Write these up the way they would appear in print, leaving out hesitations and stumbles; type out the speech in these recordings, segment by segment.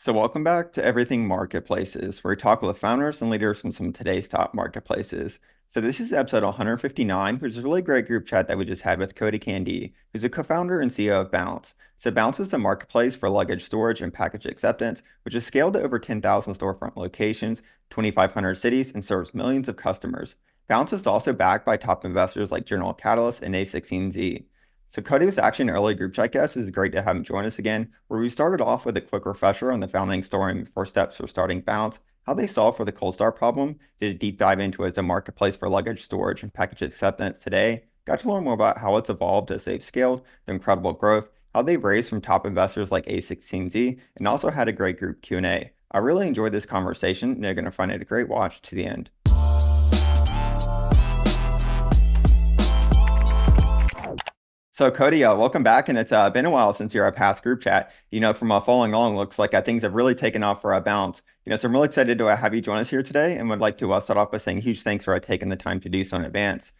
So, welcome back to Everything Marketplaces, where we talk with founders and leaders from some of today's top marketplaces. So, this is episode 159, which is a really great group chat that we just had with Cody Candee, who's a co founder and CEO of Bounce. So, Bounce is a marketplace for luggage storage and package acceptance, which has scaled to over 10,000 storefront locations, 2,500 cities, and serves millions of customers. Bounce is also backed by top investors like General Catalyst and A16Z. So Cody was actually an early group chat guest. It's great to have him join us again, where we started off with a quick refresher on the founding story and first steps for starting Bounce, how they solved for the cold start problem, did a deep dive into it as a marketplace for luggage storage and package acceptance today, got to learn more about how it's evolved as they've scaled, the incredible growth, how they've raised from top investors like A16Z, and also had a great group Q&A. I really enjoyed this conversation, and you're going to find it a great watch to the end. So Cody, welcome back, and it's been a while since your past group chat. From following along, looks like things have really taken off for Bounce. So I'm really excited to have you join us here today, and would like to start off by saying huge thanks for taking the time to do so in advance.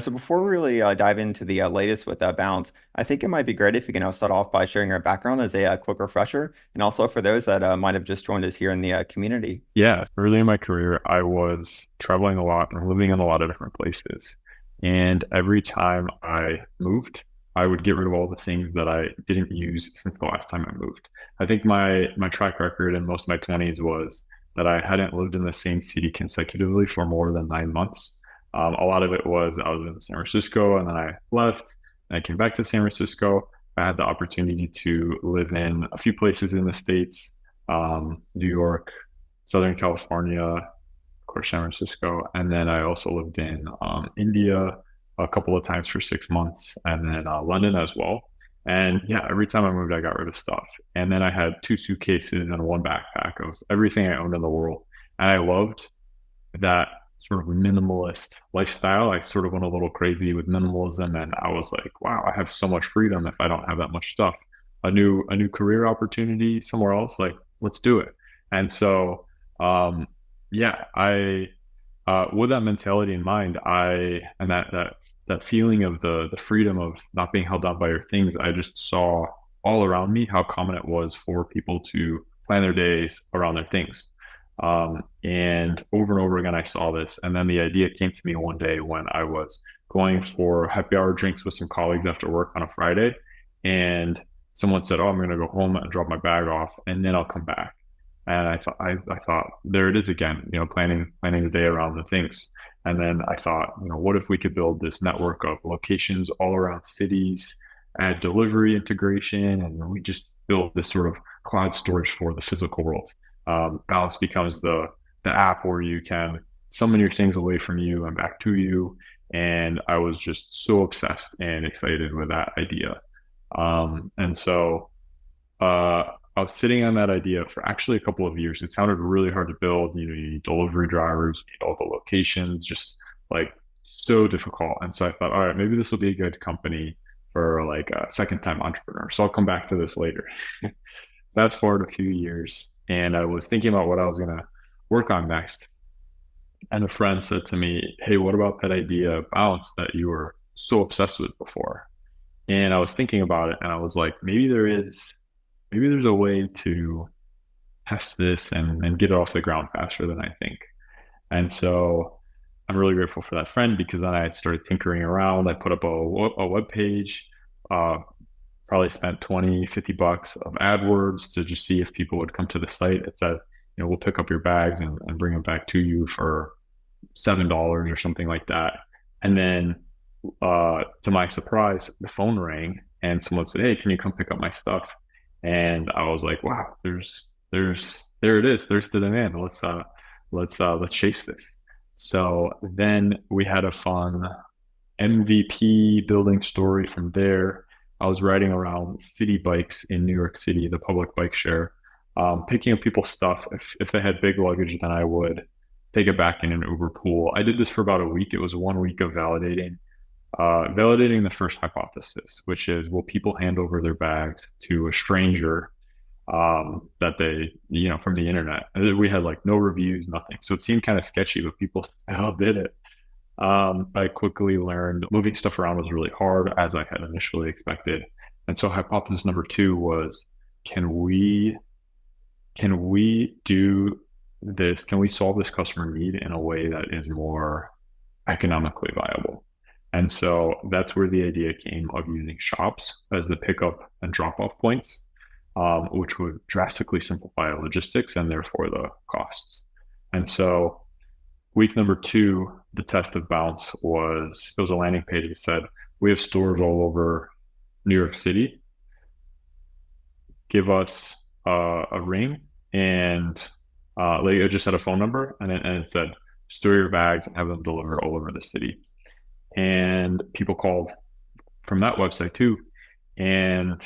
So before we really dive into the latest with Bounce, I think it might be great if you can start off by sharing your background as a quick refresher, and also for those that might have just joined us here in the community. Yeah, early in my career, I was traveling a lot and living in a lot of different places. And every time I moved, I would get rid of all the things that I didn't use since the last time I moved. I think my track record in most of my 20s was that I hadn't lived in the same city consecutively for more than 9 months. A lot of it was I was in San Francisco and then I left and I came back to San Francisco. I had the opportunity to live in a few places in the States, New York, Southern California, of course, San Francisco. And then I also lived in India a couple of times for 6 months, and then London as well. And yeah, every time I moved, I got rid of stuff. And then I had 2 suitcases and 1 backpack of everything I owned in the world. And I loved that sort of minimalist lifestyle. I sort of went a little crazy with minimalism, and I was like, wow, I have so much freedom if I don't have that much stuff. A new career opportunity somewhere else, like let's do it. And so yeah, I with that mentality in mind, and that feeling of the freedom of not being held down by your things, I just saw all around me how common it was for people to plan their days around their things. And over and over again, I saw this. And then the idea came to me one day when I was going for happy hour drinks with some colleagues after work on a Friday. And someone said, oh, I'm going to go home and drop my bag off, and then I'll come back. And I thought, there it is again, planning the day around the things. And then I thought, what if we could build this network of locations all around cities, add delivery integration, and we just build this sort of cloud storage for the physical world. Balance becomes the app where you can summon your things away from you and back to you. And I was just so obsessed and excited with that idea. And so I was sitting on that idea for actually a couple of years. It sounded really hard to build. You need delivery drivers, you need all the locations, just like so difficult. And so I thought, all right, maybe this will be a good company for like a second time entrepreneur. So I'll come back to this later. Fast forward a few years, and I was thinking about what I was going to work on next. And a friend said to me, hey, what about that idea of Bounce that you were so obsessed with before? And I was thinking about it, and I was like, maybe there's a way to test this and get it off the ground faster than I think. And so I'm really grateful for that friend, because then I had started tinkering around. I put up a web page, probably spent 20, $50 of AdWords to just see if people would come to the site. It said, we'll pick up your bags and bring them back to you for $7 or something like that. And then to my surprise, the phone rang and someone said, hey, can you come pick up my stuff? And I was like, wow, there it is. There's the demand. Let's chase this. So then we had a fun MVP building story from there. I was riding around city bikes in New York City, the public bike share, picking up people's stuff. If they had big luggage, then I would take it back in an Uber pool. I did this for about a week. It was 1 week of validating the first hypothesis, which is, will people hand over their bags to a stranger that they, from the internet? And we had like no reviews, nothing. So it seemed kind of sketchy, but people still did it. I quickly learned moving stuff around was really hard, as I had initially expected. And so hypothesis number 2 was, can we can we do this? Can we solve this customer need in a way that is more economically viable? And so that's where the idea came of using shops as the pickup and drop off points, which would drastically simplify logistics and therefore the costs. And so week number two, the test of Bounce was it was a landing page that said, we have stores all over New York City. Give us a ring and like it just had a phone number and it said, store your bags and have them delivered all over the city. And people called from that website too. And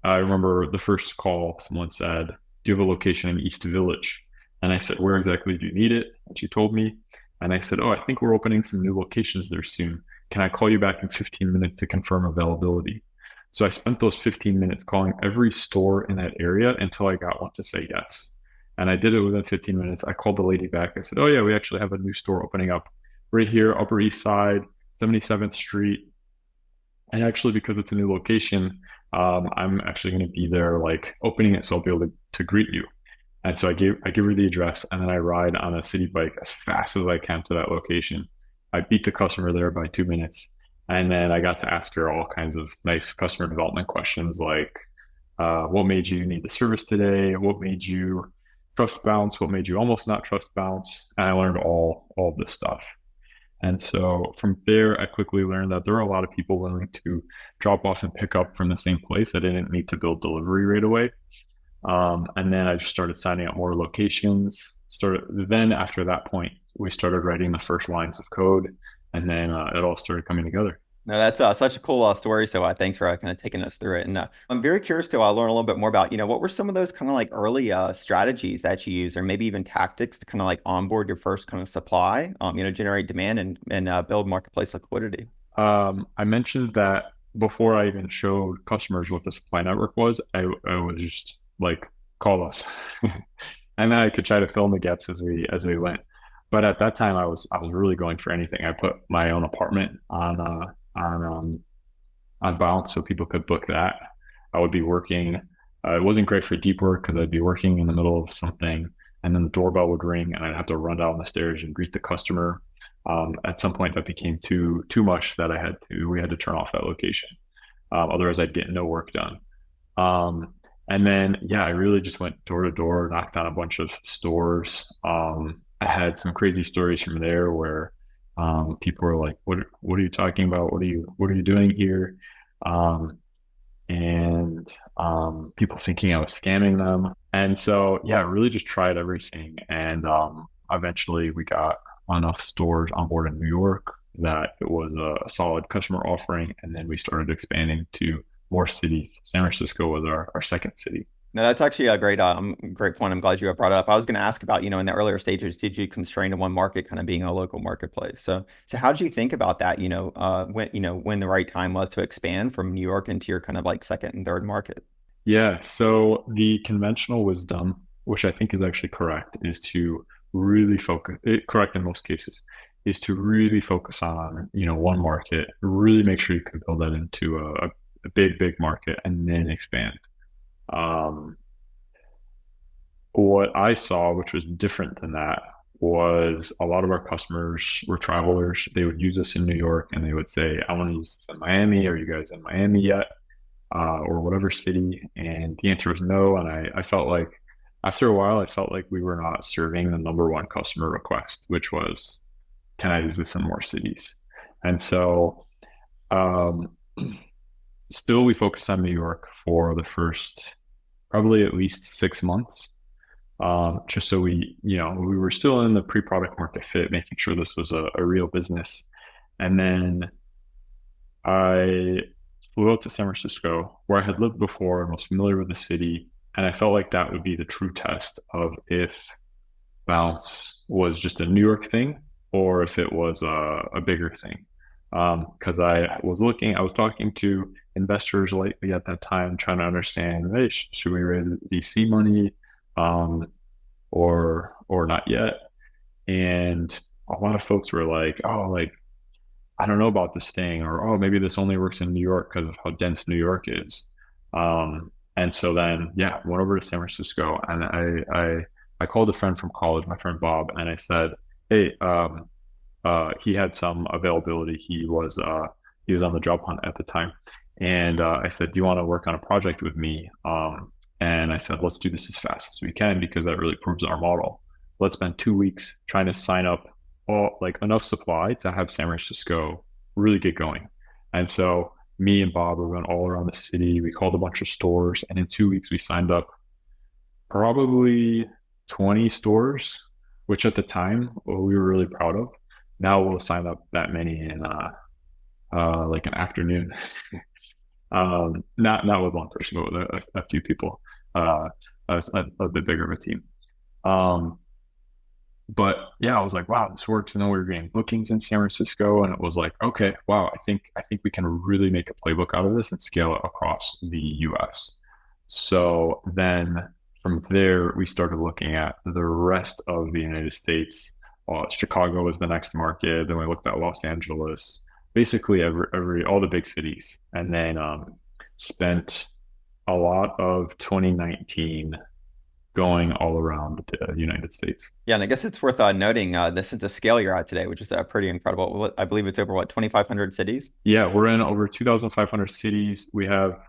I remember the first call, someone said, do you have a location in East Village? And I said, where exactly do you need it? And she told me. And I said, oh, I think we're opening some new locations there soon. Can I call you back in 15 minutes to confirm availability? So I spent those 15 minutes calling every store in that area until I got one to say yes. And I did it within 15 minutes. I called the lady back. I said, oh, yeah, we actually have a new store opening up right here, Upper East Side, 77th Street. And actually, because it's a new location, I'm actually going to be there, like opening it, so I'll be able to greet you. And so I give her the address, and then I ride on a city bike as fast as I can to that location. I beat the customer there by 2 minutes, and then I got to ask her all kinds of nice customer development questions, like what made you need the service today? What made you trust Bounce? What made you almost not trust Bounce? And I learned all of this stuff. And so from there, I quickly learned that there are a lot of people willing to drop off and pick up from the same place. I didn't need to build delivery right away. And then I just started signing up more locations. Then after that point, we started writing the first lines of code, and then it all started coming together. No, that's such a cool story. So thanks for kind of taking us through it. And I'm very curious to learn a little bit more about, what were some of those kind of like early strategies that you use, or maybe even tactics to kind of like onboard your first kind of supply, generate demand and build marketplace liquidity. I mentioned that before I even showed customers what the supply network was, I was just like, call us. And then I could try to fill in the gaps as we went. But at that time, I was really going for anything. I put my own apartment on on Bounce so people could book that. I would be working. It wasn't great for deep work because I'd be working in the middle of something, and then the doorbell would ring, and I'd have to run down the stairs and greet the customer. At some point, that became too much that we had to turn off that location. Otherwise, I'd get no work done. And then, yeah, I really just went door to door, knocked on a bunch of stores. I had some crazy stories from there where people were like, what are you talking about? What are you doing here?" Um, and people thinking I was scamming them. And so, yeah, I really just tried everything. And eventually, we got enough stores on board in New York that it was a solid customer offering. And then we started expanding to more cities. San Francisco was our second city. No, that's actually a great point. I'm glad you brought it up. I was going to ask about, in the earlier stages, did you constrain to one market kind of being a local marketplace? So how did you think about that, when the right time was to expand from New York into your kind of like second and third market? Yeah. So the conventional wisdom, which I think is actually correct, is to really focus, correct in most cases, is to really focus on, one market, really make sure you can build that into a big market and then expand. Um, what I saw, which was different than that, was a lot of our customers were travelers. They would use us in New York and they would say, I want to use this in Miami. Are you guys in Miami yet? Or whatever city. And the answer was no. And I felt like after a while, I felt like we were not serving the number one customer request, which was, can I use this in more cities? And so, um, still, we focused on New York for the first probably at least 6 months, just so we were still in the pre-product market fit, making sure this was a real business. And then I flew out to San Francisco, where I had lived before and was familiar with the city, and I felt like that would be the true test of if Bounce was just a New York thing or if it was a bigger thing. Because I was talking to investors lately at that time, trying to understand, hey, should we raise VC money, or not yet? And a lot of folks were like, oh, like I don't know about this thing, or oh, maybe this only works in New York because of how dense New York is. And so then, yeah, went over to San Francisco, and I called a friend from college, my friend Bob, and I said, hey, he had some availability. He was on the job hunt at the time, and I said, "Do you want to work on a project with me?" And I said, "Let's do this as fast as we can because that really proves our model. Let's spend 2 weeks trying to sign up all like enough supply to have San Francisco really get going." And so me and Bob we went all around the city. We called a bunch of stores, and in 2 weeks we signed up probably 20 stores, which at the time we were really proud of. Now we'll sign up that many in like an afternoon. Not with one person, but with a few people, a bit bigger of a team. Um, but yeah, I was like, wow, this works. And then we were getting bookings in San Francisco, and it was like, okay, wow, I think we can really make a playbook out of this and scale it across the US. So then from there, we started looking at the rest of the United States. Chicago was the next market. Then we looked at Los Angeles, basically every all the big cities, and then spent a lot of 2019 going all around the United States. Yeah, and I guess it's worth noting this is the scale you're at today, which is pretty incredible. I believe it's over what, 2,500 cities? Yeah, we're in over 2,500 cities. We have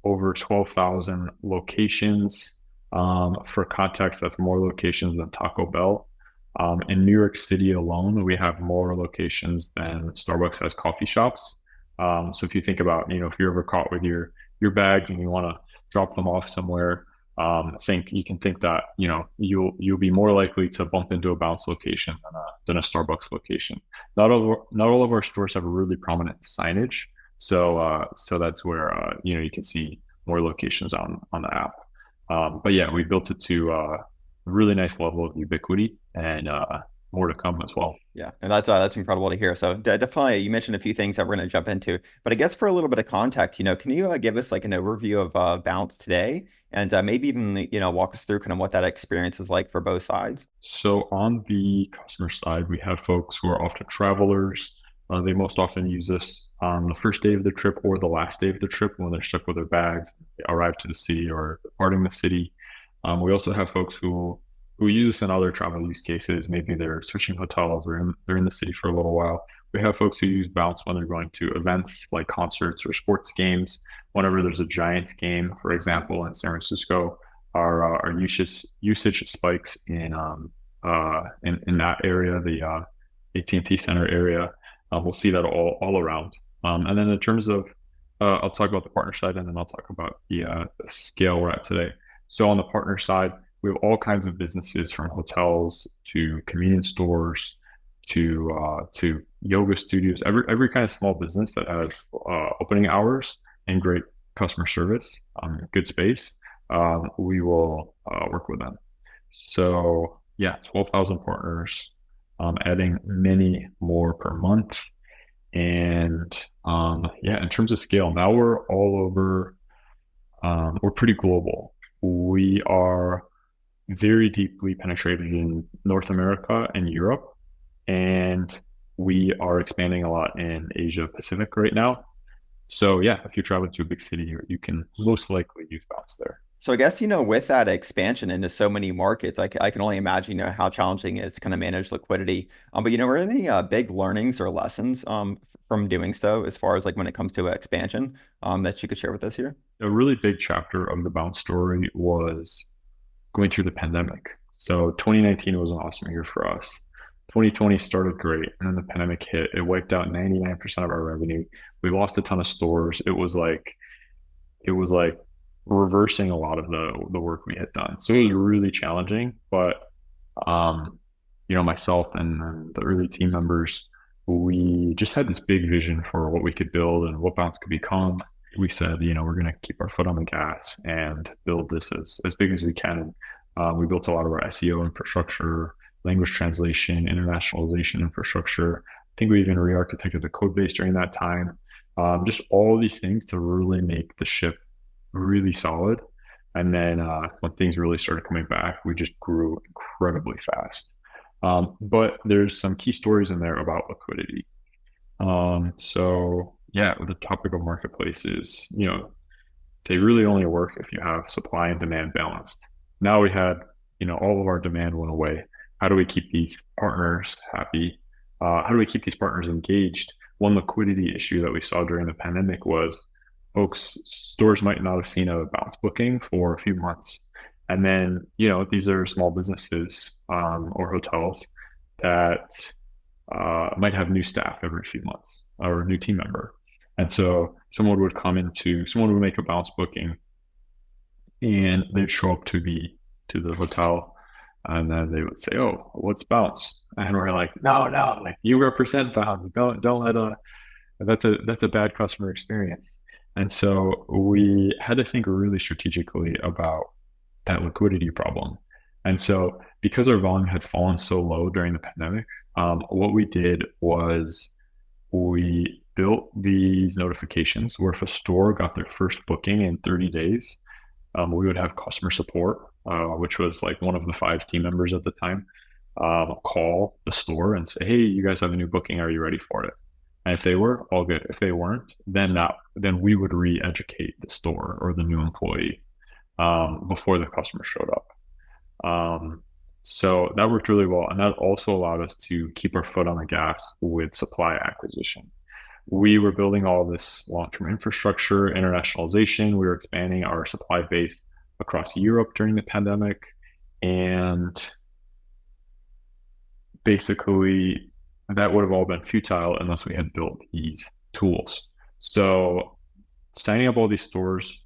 over 12,000 locations. For context, that's more locations than Taco Bell. In New York City alone, we have more locations than Starbucks has coffee shops. So if you think about, if you're ever caught with your bags and you want to drop them off somewhere, you can think that you'll be more likely to bump into a bounce location than a Starbucks location. Not all of our stores have really prominent signage, so that's where you can see more locations on the app. But yeah, we built it to a really nice level of ubiquity and more to come as well. Yeah, and that's incredible to hear. So definitely, you mentioned a few things that we're going to jump into, but I guess for a little bit of context, can you give us like an overview of Bounce today, and maybe even walk us through kind of what that experience is like for both sides? So on the customer side, we have folks who are often travelers. They most often use this on the first day of the trip or the last day of the trip when they're stuck with their bags, they arrive to the city or departing the city. We also have folks who use this in other travel use cases. Maybe they're switching hotels or they're in the city for a little while. We have folks who use Bounce when they're going to events like concerts or sports games. Whenever there's a Giants game, for example, in San Francisco, our usage spikes in that area, the AT&T Center area. We'll see that all around. And then in terms of, I'll talk about the partner side, and then I'll talk about the scale we're at today. So on the partner side, we have all kinds of businesses from hotels to convenience stores to yoga studios, every kind of small business that has opening hours and great customer service, good space. We will work with them. So yeah, 12,000 partners, adding many more per month. And yeah, in terms of scale, now we're all over. We're pretty global. We are very deeply penetrated in North America and Europe, and we are expanding a lot in Asia Pacific right now. So yeah, if you're traveling to a big city, you can most likely use Bounce there. So I guess, with that expansion into so many markets, I can only imagine, how challenging it is to kind of manage liquidity. But, were there any big learnings or lessons from doing so as far as like when it comes to expansion that you could share with us here? A really big chapter of the Bounce story was going through the pandemic. So 2019 was an awesome year for us. 2020 started great, and then the pandemic hit. It wiped out 99% of our revenue. We lost a ton of stores. It was like reversing a lot of the work we had done. So it was really challenging, but myself and the early team members, we just had this big vision for what we could build and what Bounce could become. We said, we're going to keep our foot on the gas and build this as big as we can. We built a lot of our SEO infrastructure, language translation, internationalization infrastructure. I think we even re-architected the code base during that time. Just all these things to really make the ship really solid. And then when things really started coming back, we just grew incredibly fast. But there's some key stories in there about liquidity. So yeah, the topic of marketplaces, they really only work if you have supply and demand balanced. Now we had, all of our demand went away. How do we keep these partners happy? How do we keep these partners engaged? One liquidity issue that we saw during the pandemic was stores might not have seen a bounce booking for a few months. And then, these are small businesses or hotels that might have new staff every few months or a new team member. And so someone would make a bounce booking and they'd show up to the hotel and then they would say, "Oh, what's bounce?" And we're like, "No, no, like you represent bounce. Don't let that's a bad customer experience." And so we had to think really strategically about that liquidity problem. And so because our volume had fallen so low during the pandemic, what we did was we built these notifications where if a store got their first booking in 30 days, we would have customer support, which was like one of the 5 team members at the time, call the store and say, "Hey, you guys have a new booking. Are you ready for it?" And if they were, all good. If they weren't, then we would re-educate the store or the new employee before the customer showed up. Um, so that worked really well. And that also allowed us to keep our foot on the gas with supply acquisition. We were building all this long-term infrastructure, internationalization. We were expanding our supply base across Europe during the pandemic. And basically, that would have all been futile unless we had built these tools. So signing up all these stores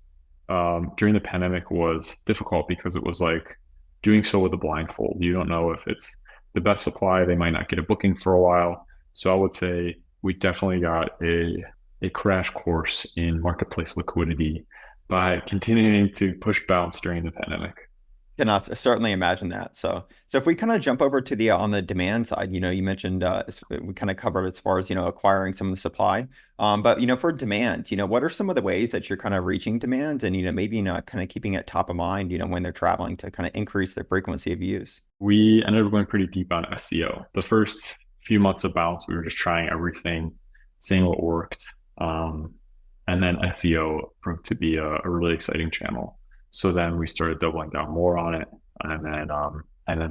during the pandemic was difficult because it was like doing so with a blindfold. You don't know if it's the best supply. They might not get a booking for a while. So I would say we definitely got a crash course in marketplace liquidity by continuing to push bounce during the pandemic. Can certainly imagine that. So if we kind of jump over to the on the demand side, you mentioned we kind of covered as far as acquiring some of the supply, but for demand, what are some of the ways that you're kind of reaching demand and maybe not kind of keeping it top of mind, when they're traveling to kind of increase the frequency of use? We ended up going pretty deep on SEO. The first few months of bounce, we were just trying everything, seeing what worked. And then SEO proved to be a really exciting channel. So then we started doubling down more on it, and then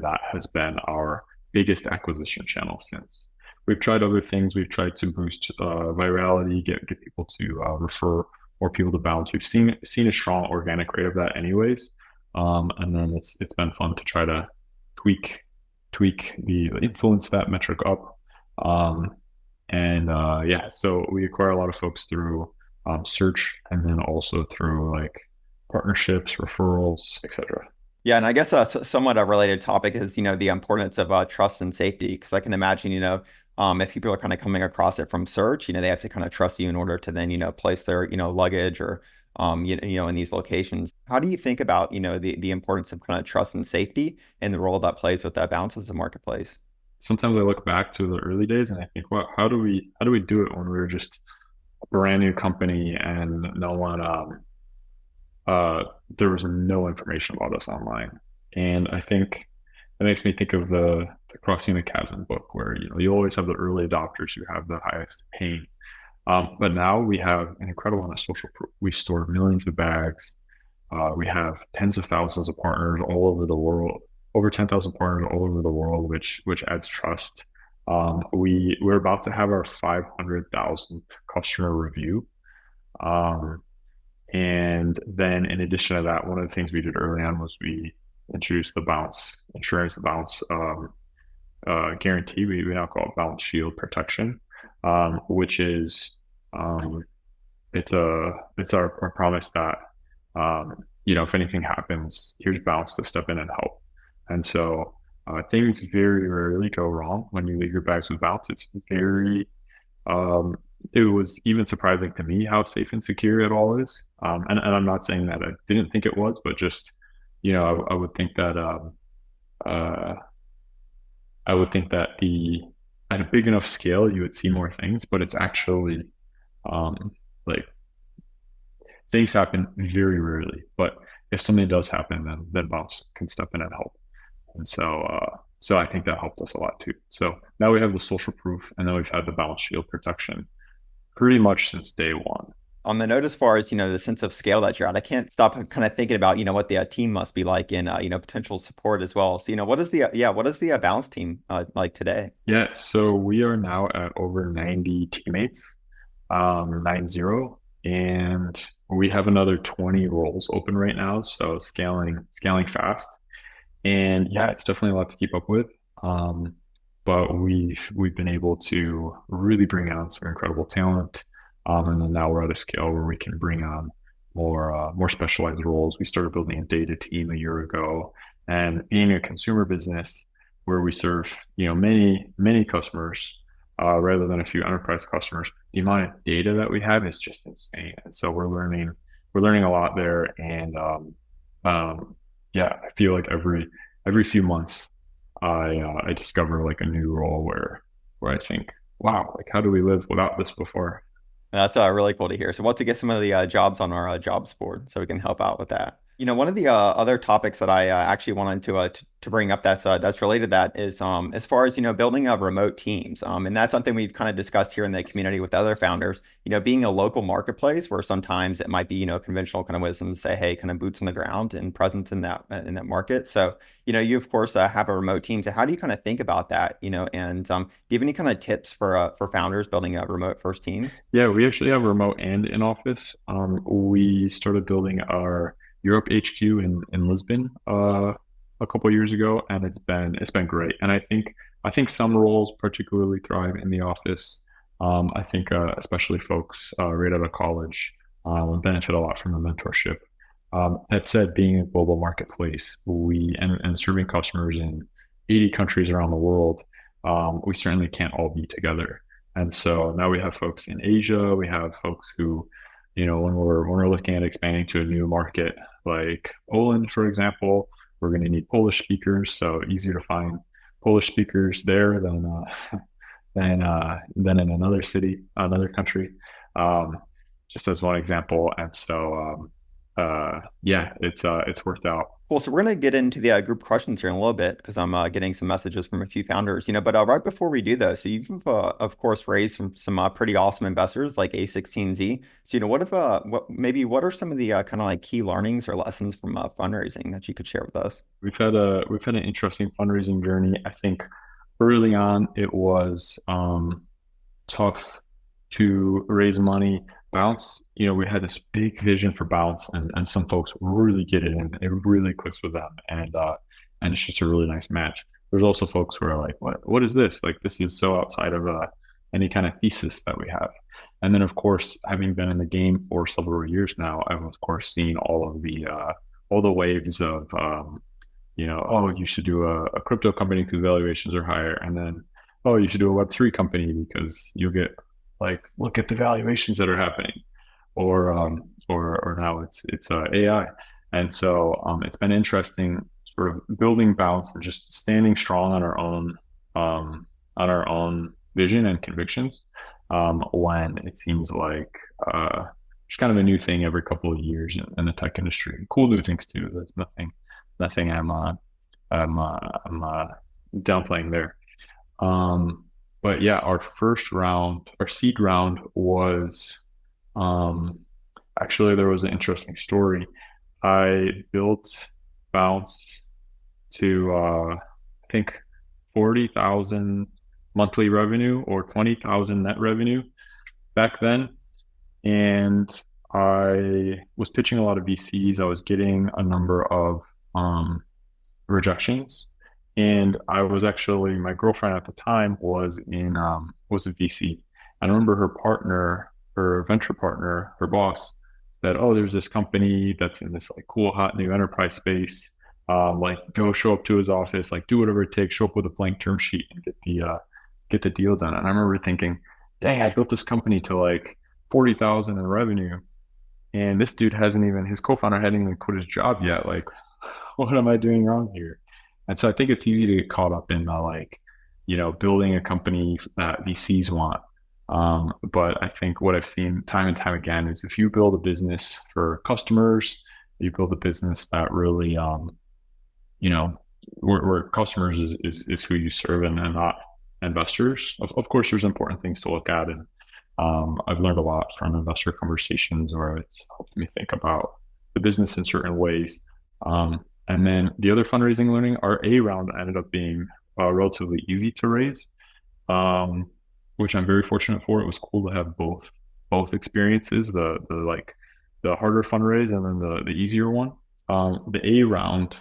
that has been our biggest acquisition channel since. We've tried other things. We've tried to boost virality, get people to refer more people to bounce. We've seen a strong organic rate of that, anyways. And then it's been fun to try to tweak the influence that metric up. Yeah, so we acquire a lot of folks through search and then also through like partnerships, referrals, etc. Yeah, and I guess somewhat a related topic is, the importance of trust and safety, because I can imagine, if people are kind of coming across it from search, they have to kind of trust you in order to then, place their, luggage or, in these locations. How do you think about, the importance of kind of trust and safety and the role that plays with that balance as a marketplace? Sometimes I look back to the early days and I think, well, how do we do it when we were just a brand new company and no one there was no information about us online. And I think that makes me think of the Crossing the Chasm book, where you always have the early adopters who have the highest pain. But now we have an incredible amount of social proof. We store millions of bags. We have tens of thousands of partners all over the world, over 10,000 partners all over the world, which adds trust. We're about to have our 500,000th customer review. And then in addition to that, one of the things we did early on was we introduced the bounce insurance, the bounce guarantee. We now call it bounce shield protection, which is it's our promise that if anything happens, here's bounce to step in and help. And so things very rarely go wrong when you leave your bags with bounce. It's very it was even surprising to me how safe and secure it all is. And I'm not saying that I didn't think it was, but just, I would think that, uh, I would think that at a big enough scale, you would see more things, but it's actually, like things happen very rarely, but if something does happen, then Bounce can step in and help. And so I think that helped us a lot too. So now we have the social proof, and then we've had the balance shield protection pretty much since day one. On the note as far as, the sense of scale that you're at, I can't stop kind of thinking about, what the team must be like in, potential support as well. So, what is the balance team like today? Yeah, so we are now at over 90 teammates, 90, and we have another 20 roles open right now. So scaling fast. And yeah, it's definitely a lot to keep up with. Um, but we've been able to really bring on some incredible talent. And then now we're at a scale where we can bring on more specialized roles. We started building a data team a year ago, and being a consumer business where we serve many customers rather than a few enterprise customers, the amount of data that we have is just insane. And so we're learning a lot there, and yeah, I feel like every few months I discover like a new role where I think, wow, like how do we live without this before? That's really cool to hear. So, we'll have to get some of the jobs on our jobs board so we can help out with that. One of the other topics that I actually wanted to bring up that's related to that is as far as building remote teams, and that's something we've kind of discussed here in the community with other founders. Being a local marketplace where sometimes it might be conventional kind of wisdom to say, hey, kind of boots on the ground and presence in that market. So you of course have a remote team. So how do you kind of think about that? And do you have any kind of tips for founders building remote first teams? Yeah, we actually have remote and in office. We started building our Europe HQ in Lisbon a couple of years ago, and it's been great. And I think some roles particularly thrive in the office. I think especially folks right out of college benefit a lot from the mentorship. That said, being a global marketplace, and serving customers in 80 countries around the world, we certainly can't all be together. And so now we have folks in Asia. We have folks who, when we're looking at expanding to a new market like Poland, for example, we're going to need Polish speakers. So easier to find Polish speakers there than in another city, another country. Um, just as one example. And so yeah, it's worked out. Cool. So we're going to get into the group questions here in a little bit because I'm getting some messages from a few founders, but right before we do though, so you've of course raised some pretty awesome investors like A16Z. So, what are some of the kind of like key learnings or lessons from fundraising that you could share with us? We've had an interesting fundraising journey. I think early on it was tough to raise money. Bounce, we had this big vision for Bounce, and some folks really get it, and it really clicks with them, and it's just a really nice match. There's also folks who are like, what is this? Like, this is so outside of any kind of thesis that we have. And then, of course, having been in the game for several years now, I've of course seen all the waves of oh, you should do a crypto company because valuations are higher, and then oh, you should do a Web3 company because you'll get like, look at the valuations that are happening, or now it's AI. And so it's been interesting sort of building balance and just standing strong on our own vision and convictions when it seems like it's kind of a new thing every couple of years in the tech industry. Cool new things too. There's nothing I'm downplaying there. But yeah, our seed round was actually, there was an interesting story. I built Bounce to I think 40,000 monthly revenue or 20,000 net revenue back then, and I was pitching a lot of VCs. I was getting a number of rejections. And I was actually, my girlfriend at the time was a VC. I remember her venture partner, her boss said, "Oh, there's this company that's in this like cool, hot new enterprise space. Like go show up to his office, like do whatever it takes, show up with a blank term sheet and get the deal done." And I remember thinking, dang, I built this company to like 40,000 in revenue. And this dude his co-founder hadn't even quit his job yet. Like, what am I doing wrong here? And so I think it's easy to get caught up in building a company that VCs want. But I think what I've seen time and time again is if you build a business for customers, you build a business that really, where customers is who you serve and not investors. Of course, there's important things to look at, and I've learned a lot from investor conversations where it's helped me think about the business in certain ways. And then the other fundraising learning, our A round ended up being relatively easy to raise, um, which I'm very fortunate for. It was cool to have both experiences, the like the harder fundraise and then the easier one. The A round,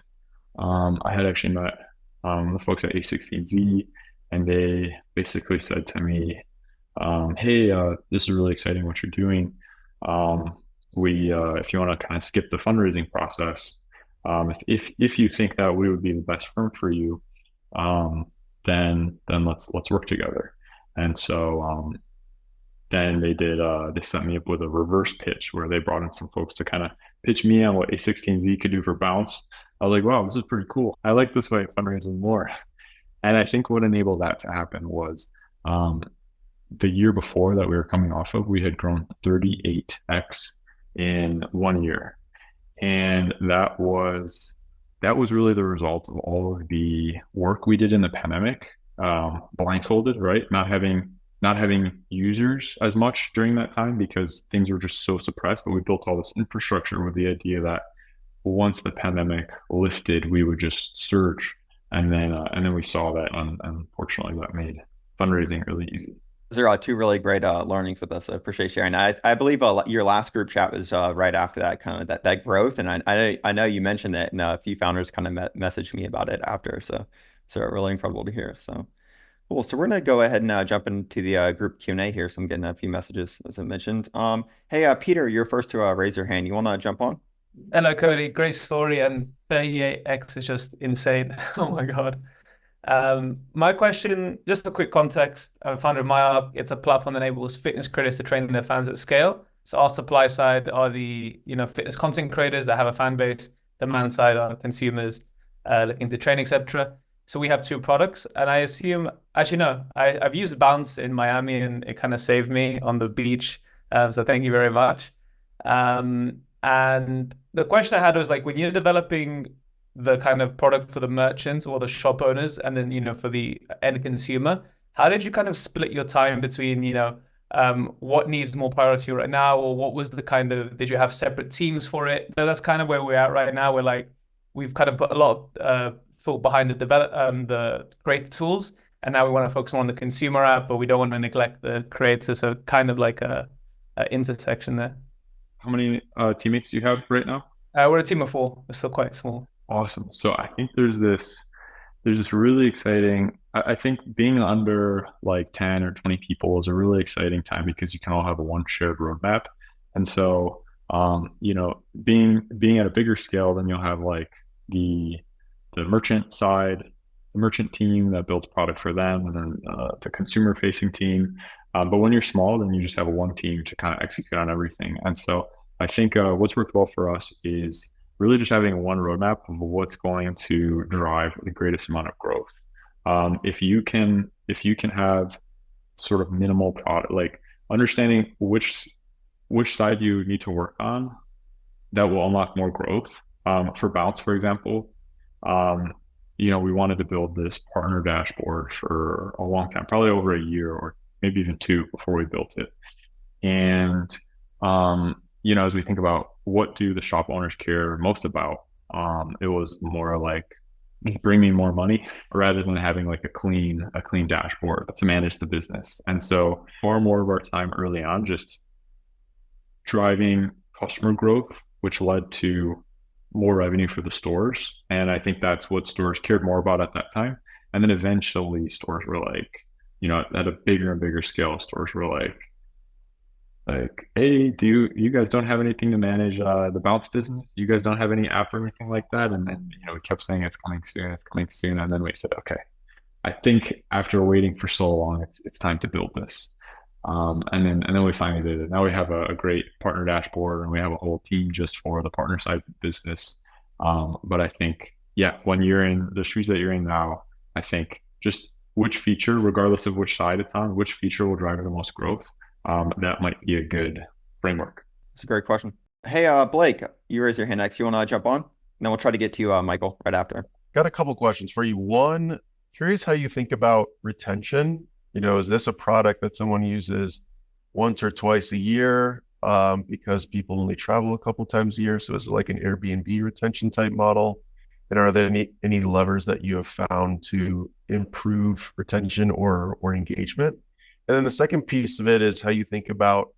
I had actually met the folks at A16Z, and they basically said to me, "Hey, this is really exciting what you're doing. Um, we if you want to kind of skip the fundraising process, if you think that we would be the best firm for you, um, then let's work together." And so then they sent me up with a reverse pitch where they brought in some folks to kind of pitch me on what A16Z could do for Bounce. I was like, wow, this is pretty cool. I like this way of fundraising more. And I think what enabled that to happen was um, the year before that we were coming off of, we had grown 38x in 1 year. And that was really the result of all of the work we did in the pandemic, blindfolded, right? Not having users as much during that time because things were just so suppressed. But we built all this infrastructure with the idea that once the pandemic lifted, we would just surge, and then we saw that, and unfortunately, that made fundraising really easy. Those are two really great learnings with us. I appreciate sharing. I believe your last group chat was right after that, kind of that growth, and I know you mentioned it, and a few founders kind of messaged me about it after. So really incredible to hear. So cool. So we're gonna go ahead and jump into the group Q&A here. So I'm getting a few messages as I mentioned. Hey, Peter, you're first to raise your hand. You want to jump on? Hello, Cody. Great story, and 38x is just insane. Oh my God. My question, just a quick context. I'm founder of MyArc. It's a platform that enables fitness creators to train their fans at scale. So our supply side are the fitness content creators that have a fan base. Demand side are consumers looking to train, etc. So we have two products, and I assume actually no, I've used Bounce in Miami, and it kind of saved me on the beach. So thank you very much. And the question I had was like when you're developing the kind of product for the merchants or the shop owners, and then for the end consumer, how did you kind of split your time between what needs more priority right now, or what was the kind of did you have separate teams for it? But that's kind of where we're at right now. We're like we've kind of put a lot of thought behind the creator tools, and now we want to focus more on the consumer app, but we don't want to neglect the creators. So kind of like a intersection there. How many teammates do you have right now? We're a team of four. We're still quite small. Awesome. So I think there's this really exciting. I think being under like 10 or 20 people is a really exciting time because you can all have one shared roadmap. And so being at a bigger scale, then you'll have like the merchant side, the merchant team that builds product for them, and then the consumer facing team. But when you're small, then you just have one team to kind of execute on everything. And so I think what's worked well for us is really just having one roadmap of what's going to drive the greatest amount of growth. If you can have sort of minimal product, like understanding which side you need to work on, that will unlock more growth. For Bounce, for example, we wanted to build this partner dashboard for a long time, probably over a year or maybe even two before we built it. And as we think about what do the shop owners care most about, it was more like just bring me more money rather than having like a clean dashboard to manage the business. And so far more of our time early on just driving customer growth, which led to more revenue for the stores. And I think that's what stores cared more about at that time. And then eventually stores were like, at a bigger and bigger scale, stores were like, hey, you guys don't have anything to manage the Bounce business? You guys don't have any app or anything like that? And then, we kept saying it's coming soon, it's coming soon. And then we said, okay, I think after waiting for so long, it's time to build this. And then we finally did it. Now we have a great partner dashboard, and we have a whole team just for the partner side of the business. But I think, yeah, when you're in the shoes that you're in now, I think just which feature, regardless of which side it's on, which feature will drive the most growth, that might be a good framework. That's a great question. Hey, Blake, you raise your hand next. You want to jump on? And then we'll try to get to you, Michael, right after. Got a couple questions for you. One, curious how you think about retention. Is this a product that someone uses once or twice a year because people only travel a couple times a year? So is it like an Airbnb retention type model? And are there any levers that you have found to improve retention or engagement? And then the second piece of it is how you think about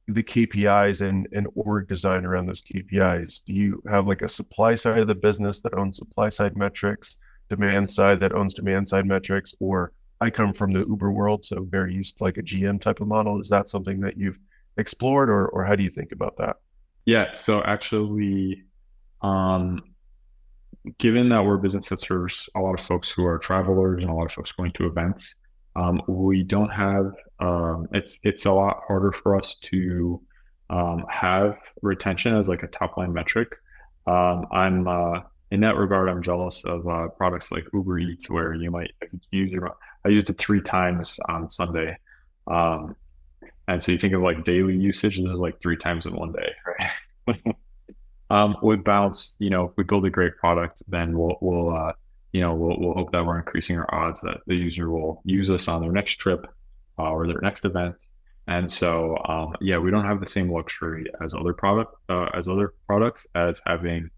the KPIs and org design around those KPIs. Do you have like a supply side of the business that owns supply side metrics, demand side that owns demand side metrics, or I come from the Uber world, so very used to like a GM type of model. Is that something that you've explored, or how do you think about that? Yeah, so actually, um, given that we're a business that serves a lot of folks who are travelers and a lot of folks going to events, we don't have it's a lot harder for us to have retention as like a top line metric. I'm In that regard, I'm jealous of products like Uber Eats, where you might I used it 3 times on Sunday, um, and so you think of like daily usage. This is like 3 times in one day, right? With Bounce, if we build a great product, then we'll hope that we're increasing our odds that the user will use us on their next trip or their next event. And so, yeah, we don't have the same luxury as other products as having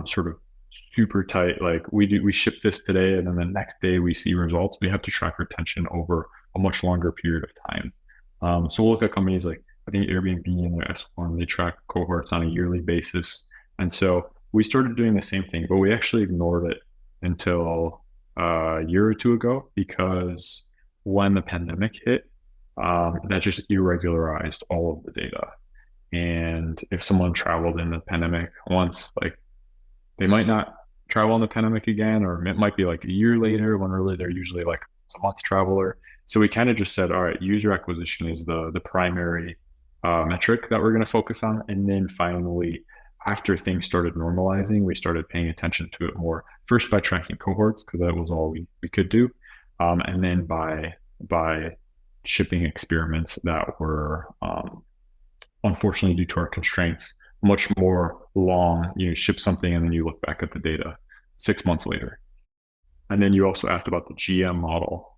sort of super tight. Like we ship this today, and then the next day we see results. We have to track retention over a much longer period of time. So we'll look at companies like I think Airbnb and their S1, they track cohorts on a yearly basis. And so we started doing the same thing, but we actually ignored it until a year or two ago, because when the pandemic hit, that just irregularized all of the data. And if someone traveled in the pandemic once, like they might not travel in the pandemic again, or it might be like a year later when really they're usually like a month traveler. So we kind of just said, all right, user acquisition is the primary metric that we're going to focus on. And then finally, after things started normalizing, we started paying attention to it more. First by tracking cohorts, because that was all we could do, and then by shipping experiments that were unfortunately due to our constraints much more long. You ship something and then you look back at the data 6 months later. And then you also asked about the GM model.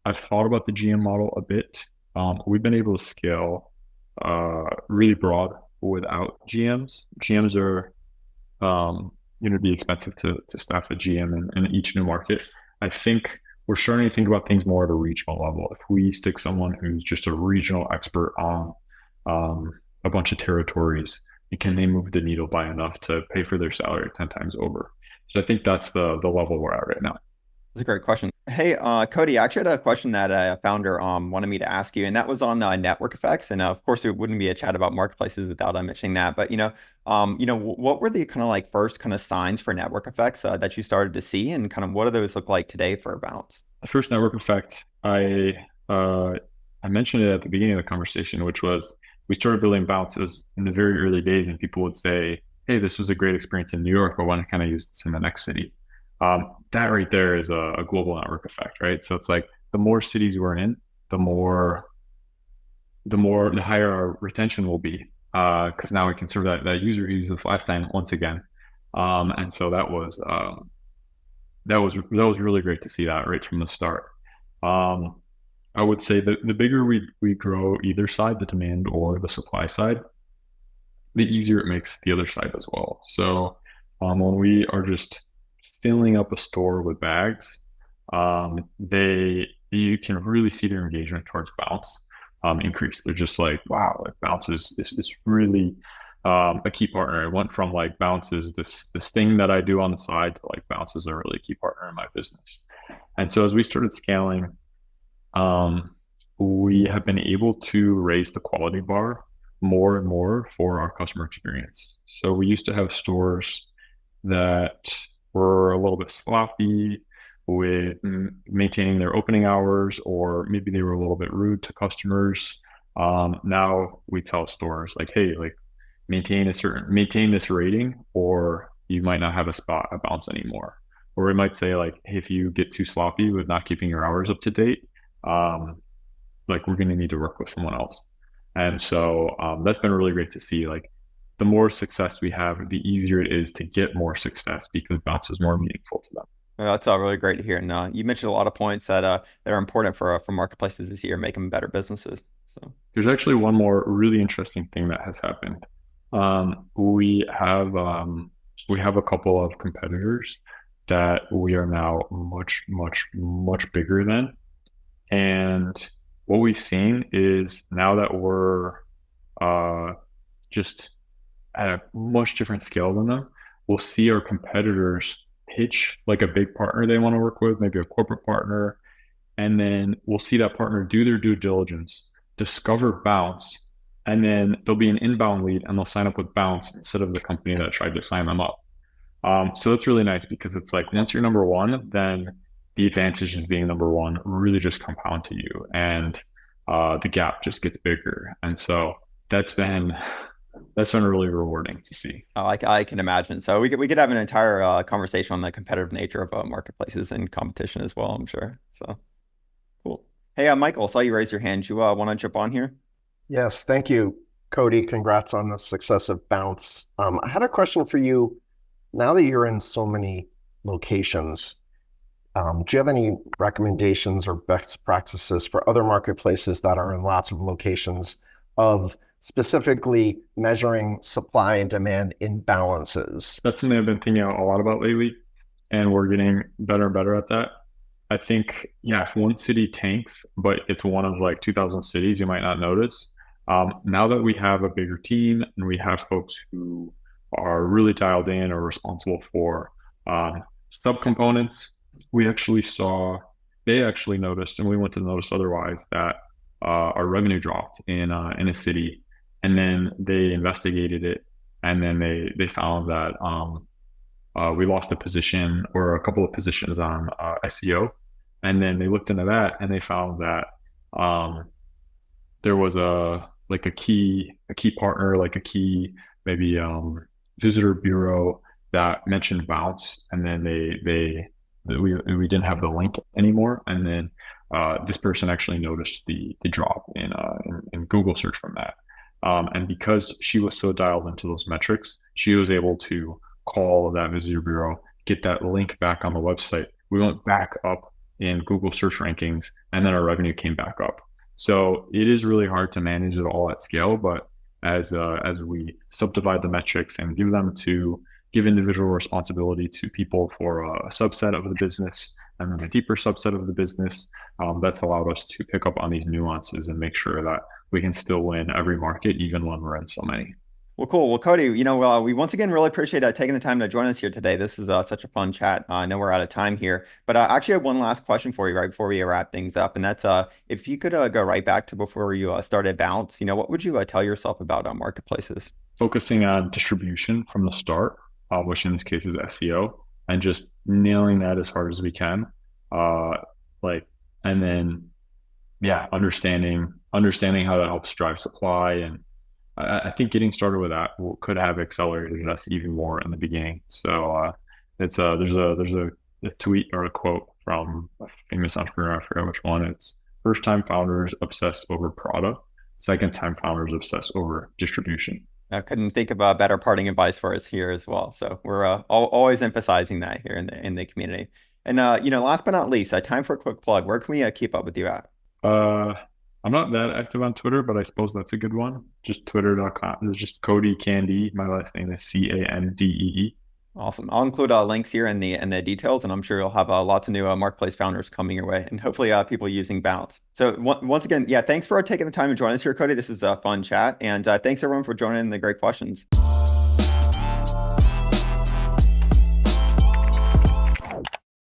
I've thought about the GM model a bit. We've been able to scale really broad without GMs. GMs are be expensive to staff a GM in each new market. I think we're starting to think about things more at a regional level. If we stick someone who's just a regional expert on a bunch of territories, can they move the needle by enough to pay for their salary 10 times over? So I think that's the level we're at right now. That's a great question. Hey, Cody, I actually had a question that a founder wanted me to ask you, and that was on network effects. And of course, it wouldn't be a chat about marketplaces without mentioning that. But what were the kind of like first kind of signs for network effects that you started to see, and kind of what do those look like today for Bounce? The first network effect, I mentioned it at the beginning of the conversation, which was we started building Bounces in the very early days, and people would say, "Hey, this was a great experience in New York, but why not kind of use this in the next city?" That right there is a global network effect, right? So it's like the more cities we're in, the higher our retention will be, because now we can serve that user who used this last time once again. And so that was really great to see that right from the start. I would say that the bigger we grow either side, the demand or the supply side, the easier it makes the other side as well. So when we are just filling up a store with bags, you can really see their engagement towards Bounce increase. They're just like, wow, like Bounce is really a key partner. It went from like Bounce is this thing that I do on the side to like Bounce is a really key partner in my business. And so as we started scaling, we have been able to raise the quality bar more and more for our customer experience. So we used to have stores that were a little bit sloppy with maintaining their opening hours, or maybe they were a little bit rude to customers. Now we tell stores like, hey, like maintain this rating, or you might not have a spot at Bounce anymore. Or we might say like, hey, if you get too sloppy with not keeping your hours up to date, like we're going to need to work with someone else. And so that's been really great to see. Like the more success we have, the easier it is to get more success because Bounce is more meaningful to them. Well, that's really great to hear. And you mentioned a lot of points that are important for marketplaces this year, making them better businesses. So There's actually one more really interesting thing that has happened. Um, we have um, we have a couple of competitors that we are now much, much, much bigger than. And what we've seen is now that we're uh, just at a much different scale than them, we'll see our competitors pitch like a big partner they want to work with, maybe a corporate partner, and then we'll see that partner do their due diligence, discover Bounce, and then there'll be an inbound lead and they'll sign up with Bounce instead of the company that tried to sign them up. So that's really nice because it's like once you're number one, then the advantage of being number one really just compound to you, and the gap just gets bigger. And so that's been that's been really rewarding to see. I can imagine. So we could have an entire conversation on the competitive nature of marketplaces and competition as well, I'm sure. So cool. Hey, Michael, saw you raise your hand. You want to jump on here? Yes, thank you, Cody. Congrats on the success of Bounce. I had a question for you. Now that you're in so many locations, do you have any recommendations or best practices for other marketplaces that are in lots of locations of specifically measuring supply and demand imbalances? That's something I've been thinking a lot about lately, and we're getting better and better at that. I think, yeah, if one city tanks, but it's one of like 2,000 cities, you might not notice. Now that we have a bigger team and we have folks who are really dialed in or responsible for subcomponents, they actually noticed, and we went to notice otherwise, that our revenue dropped in a city, and then they investigated it, and then they found that we lost a position or a couple of positions on SEO, and then they looked into that and they found that there was a key partner, like a key maybe visitor bureau that mentioned Bounce, and then we didn't have the link anymore, and then this person actually noticed the drop in Google search from that. And because she was so dialed into those metrics, she was able to call that visitor bureau, get that link back on the website. We went back up in Google search rankings, and then our revenue came back up. So it is really hard to manage it all at scale, but as we subdivide the metrics and give individual responsibility to people for a subset of the business and then a deeper subset of the business, that's allowed us to pick up on these nuances and make sure that we can still win every market, even when we're in so many. Well, cool. Well, Cody, we once again really appreciate taking the time to join us here today. This is such a fun chat. I know we're out of time here, but I actually have one last question for you right before we wrap things up, and that's if you could go right back to before you started Bounce, what would you tell yourself about marketplaces? Focusing on distribution from the start, which in this case is SEO, and just nailing that as hard as we can. And then, yeah, understanding how that helps drive supply. And I think getting started with that could have accelerated us even more in the beginning. So there's a tweet or a quote from a famous entrepreneur, I forget which one. It's first time founders obsess over product, second time founders obsess over distribution. I couldn't think of a better parting advice for us here as well. So we're always emphasizing that here in the community. And last but not least, time for a quick plug. Where can we keep up with you at? I'm not that active on Twitter, but I suppose that's a good one. Just twitter.com. It's just Cody Candee. My last name is Candee. Awesome. I'll include links here in the details, and I'm sure you'll have lots of new marketplace founders coming your way, and hopefully people using Bounce. So once again, yeah, thanks for taking the time to join us here, Cody. This is a fun chat, and thanks everyone for joining in the great questions.